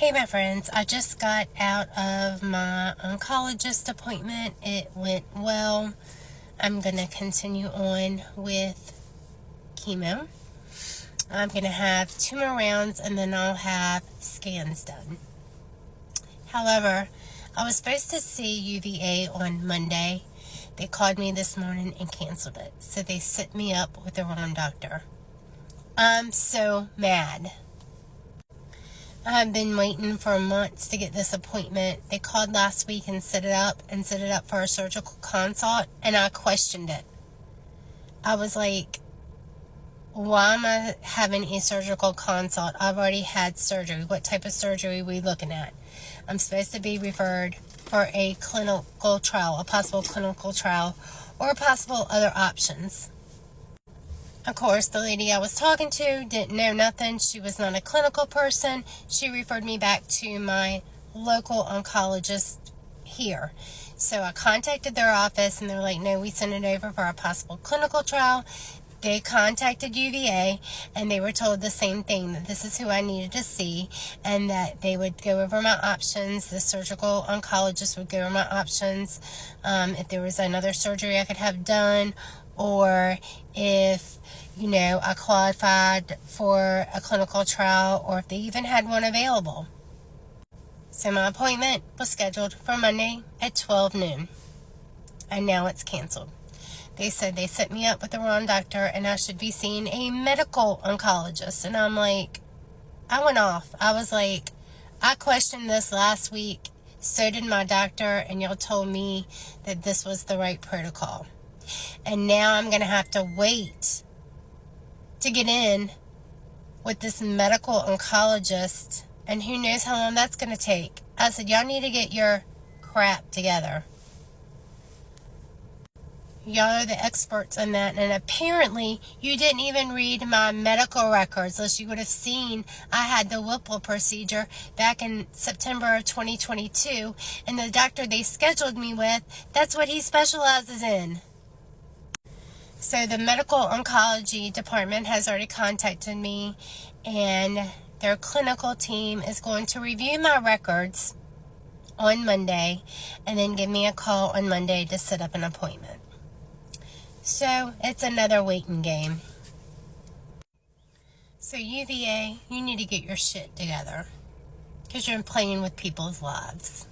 Hey my friends, I just got out of my oncologist appointment. It went well. I'm going to continue on with chemo. I'm going to have 2 more rounds and then I'll have scans done. However, I was supposed to see UVA on Monday. They called me this morning and canceled it. So they set me up with the wrong doctor. I'm so mad. I've been waiting for months to get this appointment. They called last week and set it up for a surgical consult, and I questioned it. I was like, why am I having a surgical consult? I've already had surgery. What type of surgery are we looking at? I'm supposed to be referred for a clinical trial, a possible clinical trial, or possible other options. Of course, the lady I was talking to didn't know nothing. She was not a clinical person. She referred me back to my local oncologist here. So I contacted their office and they're like, no, we sent it over for a possible clinical trial. They contacted UVA and they were told the same thing, that this is who I needed to see and that they would go over my options. The surgical oncologist would go over my options, if there was another surgery I could have done, or if, I qualified for a clinical trial, or if they even had one available. So my appointment was scheduled for Monday at 12 noon, and now it's canceled. They said they set me up with the wrong doctor, and I should be seeing a medical oncologist. And I'm like, I went off. I was like, I questioned this last week. So did my doctor, and y'all told me that this was the right protocol. And now I'm going to have to wait to get in with this medical oncologist, and who knows how long that's going to take. I said, y'all need to get your crap together. Y'all are the experts on that, and apparently you didn't even read my medical records, unless you would have seen I had the Whipple procedure back in September of 2022, and the doctor they scheduled me with, that's what he specializes in. So the medical oncology department has already contacted me, and their clinical team is going to review my records on Monday and then give me a call on Monday to set up an appointment. So it's another waiting game. So UVA, you need to get your shit together because you're playing with people's lives.